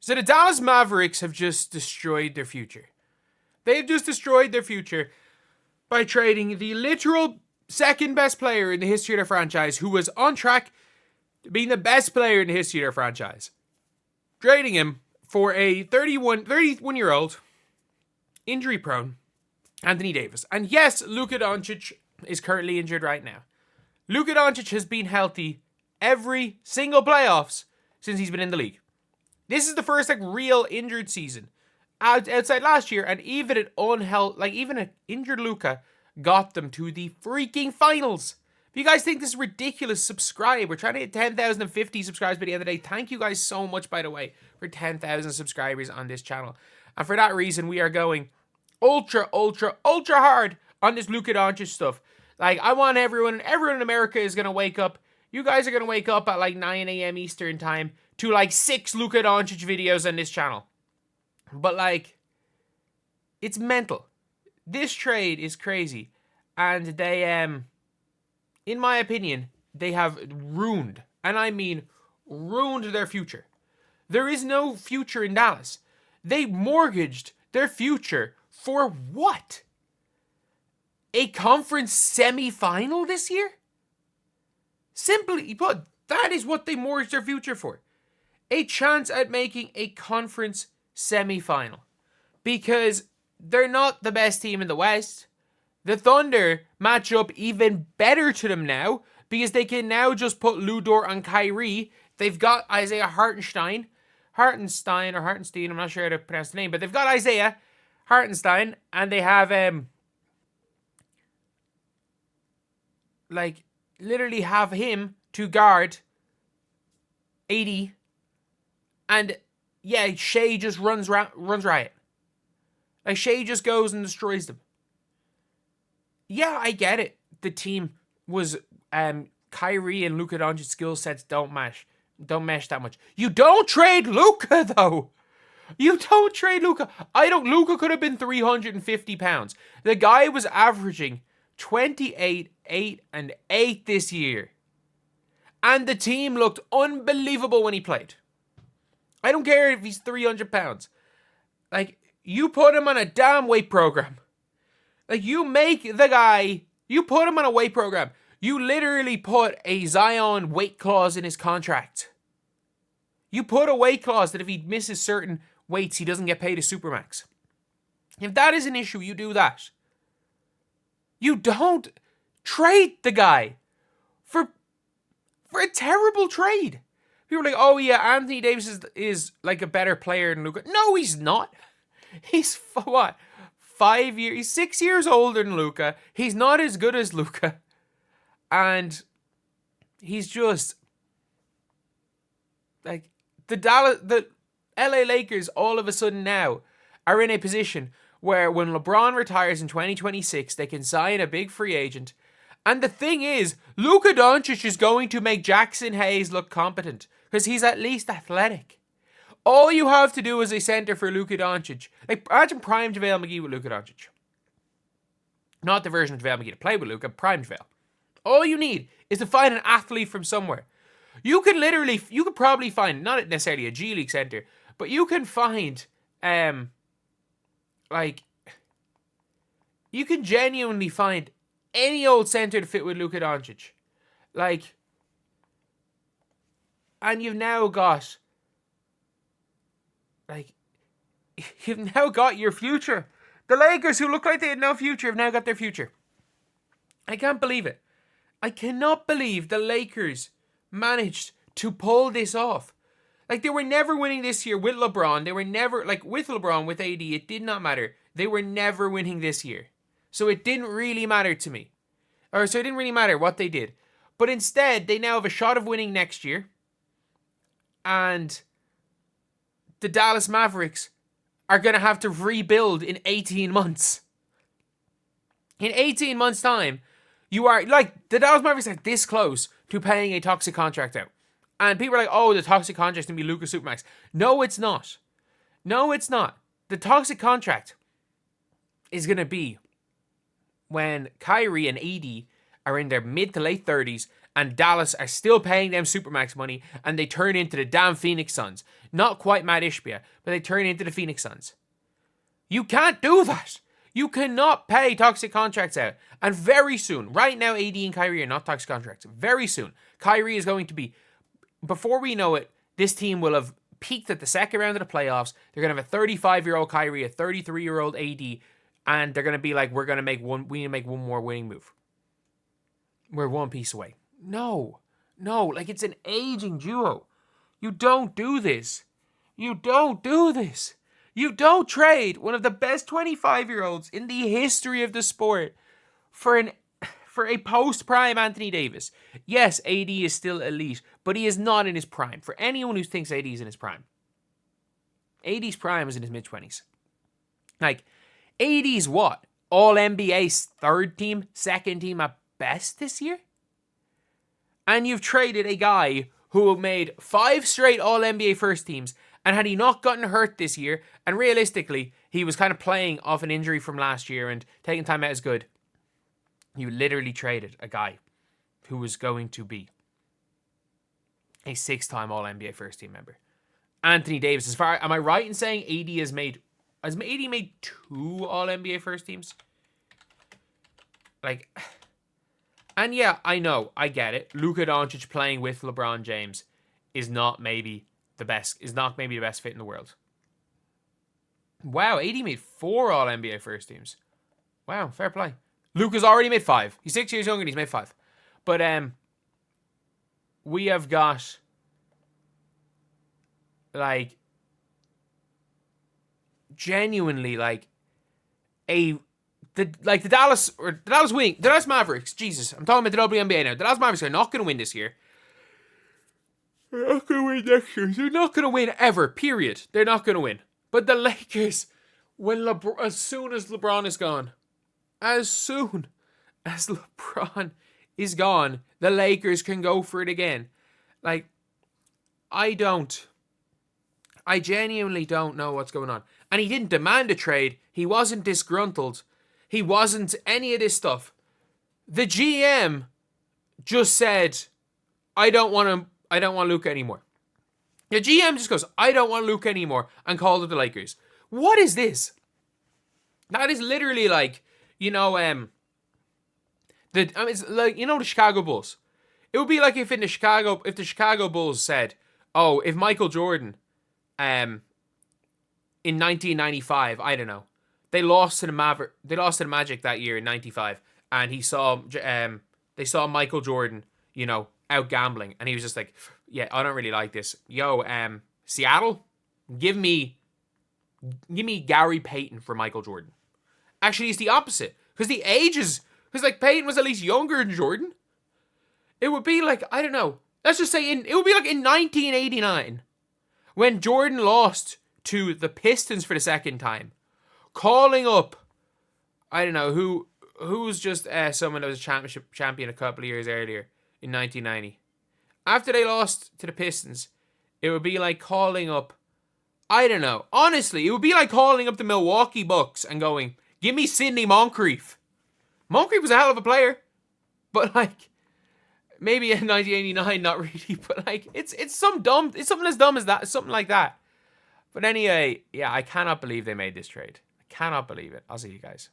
So the Dallas Mavericks have just destroyed their future. They've just destroyed their future by trading the literal second best player in the history of their franchise, who was on track to being the best player in the history of their franchise. Trading him for a 31-year-old, injury-prone Anthony Davis. And yes, Luka Doncic is currently injured right now. Luka Doncic has been healthy every single playoffs since he's been in the league. This is the first real injured season outside last year, and even an injured Luka got them to the freaking finals. If you guys think this is ridiculous, subscribe. We're trying to hit 10,050 subscribers by the end of the day. Thank you guys so much, by the way, for 10,000 subscribers on this channel. And for that reason, we are going ultra hard on this Luka Doncic stuff. I want everyone in America is going to wake up. You guys are going to wake up at 9 a.m. Eastern time to 6 Luka Doncic videos on this channel. But it's mental. This trade is crazy. And they, in my opinion, they have ruined, and I mean ruined, their future. There is no future in Dallas. They mortgaged their future for what? A conference semi-final this year? Simply put, that is what they mortgaged their future for. A chance at making a conference semi-final. Because they're not the best team in the West. The Thunder match up even better to them now because they can now just put Lu Dort on Kyrie. They've got Isaiah Hartenstein, I'm not sure how to pronounce the name, but they've got Isaiah Hartenstein, and they have literally have him to guard AD, and yeah, Shea just runs riot. Shea just goes and destroys them. Yeah, I get it. The team was Kyrie and Luka Doncic's skill sets don't mesh that much. You don't trade Luka though. You don't trade Luka. Luka could have been 350 pounds. The guy was averaging 28, 8, and 8 this year. And the team looked unbelievable when he played. I don't care if he's 300 pounds. You put him on a damn weight program. You make the guy, you put him on a weight program. You literally put a Zion weight clause in his contract. You put a weight clause that if he misses certain weights, he doesn't get paid a supermax. If that is an issue, you do that. You don't trade the guy for a terrible trade. People are like, oh yeah, Anthony Davis is a better player than Luka. No, he's not. He's what? 5 years, he's 6 years older than Luka. He's not as good as Luka. And he's just the LA Lakers all of a sudden now are in a position where when LeBron retires in 2026, they can sign a big free agent. And the thing is, Luka Doncic is going to make Jackson Hayes look competent because he's at least athletic. All you have to do as a center for Luka Doncic, imagine prime JaVale McGee with Luka Doncic. Not the version of JaVale McGee to play with Luka, prime JaVale. All you need is to find an athlete from somewhere. You could probably find, not necessarily a G League center, but you can find, you can genuinely find any old center to fit with Luka Doncic. And you've now got, you've now got your future. The Lakers, who look like they had no future, have now got their future. I can't believe it. I cannot believe the Lakers managed to pull this off. They were never winning this year with LeBron. They were never, with LeBron, with AD, it did not matter. They were never winning this year. So it didn't really matter to me. So it didn't really matter what they did. But instead, they now have a shot of winning next year. And the Dallas Mavericks are going to have to rebuild in 18 months. In 18 months' time, you are, the Dallas Mavericks are this close to paying a toxic contract out. And people are like, oh, the toxic contract's going to be Luka Supermax. No, it's not. No, it's not. The toxic contract is going to be when Kyrie and AD are in their mid to late 30s and Dallas are still paying them supermax money, and they turn into the damn Phoenix Suns. Not quite Matt Ishbia, but they turn into the Phoenix Suns. You can't do that. You cannot pay toxic contracts out. And very soon, right now, AD and Kyrie are not toxic contracts. Very soon, Kyrie is going to be, before we know it, this team will have peaked at the second round of the playoffs. They're going to have a 35-year-old Kyrie, a 33-year-old AD, and they're going to be like, we need to make one more winning move. We're one piece away. No, like it's an aging duo. You don't do this. You don't do this. You don't trade one of the best 25-year-olds in the history of the sport for a post-prime Anthony Davis. Yes, AD is still elite, but he is not in his prime. For anyone who thinks AD is in his prime, AD's prime is in his mid-20s. Like, AD's what? All-NBA's third team, second team at best this year? And you've traded a guy who made 5 straight All-NBA first teams, and had he not gotten hurt this year, and realistically, he was kind of playing off an injury from last year and taking time out is good, you literally traded a guy who was going to be a 6-time All-NBA first team member. Anthony Davis, am I right in saying AD has AD made 2 All-NBA first teams? Like, and yeah, I know, I get it. Luka Doncic playing with LeBron James is not maybe the best fit in the world. Wow, AD made 4 All-NBA first teams. Wow, fair play. Luka's already made 5. He's 6 years younger and he's made 5. But we have got like genuinely like the Dallas Mavericks. Jesus, I'm talking about the WNBA now. The Dallas Mavericks are not going to win this year. They're not going to win next year. They're not going to win ever, period. They're not going to win. But the Lakers, as soon as LeBron is gone, the Lakers can go for it again. Like, I genuinely don't know what's going on. And he didn't demand a trade. He wasn't disgruntled. He wasn't any of this stuff. The GM just said, I don't want Luka anymore. The GM just goes, I don't want Luka anymore, and called up the Lakers. What is this? That is literally like, it's like, the Chicago Bulls. It would be like if the Chicago Bulls said, oh, if Michael Jordan, in 1995, I don't know, they lost to the Magic that year in 95, and they saw Michael Jordan, out gambling, and he was just like, yeah, I don't really like this. Yo, Seattle, give me Gary Payton for Michael Jordan. Actually, it's the opposite, because like Payton was at least younger than Jordan. It would be like, I don't know, let's just say it would be like in 1989, when Jordan lost to the Pistons for the second time, calling up, I don't know, who's just someone that was a championship champion a couple of years earlier in 1990. After they lost to the Pistons, it would be like calling up, I don't know, honestly, it would be like calling up the Milwaukee Bucks and going, give me Sidney Moncrief. Moncrief was a hell of a player, but like, maybe in 1989, not really, but like, it's something as dumb as that, something like that. But anyway, yeah, I cannot believe they made this trade. I cannot believe it. I'll see you guys.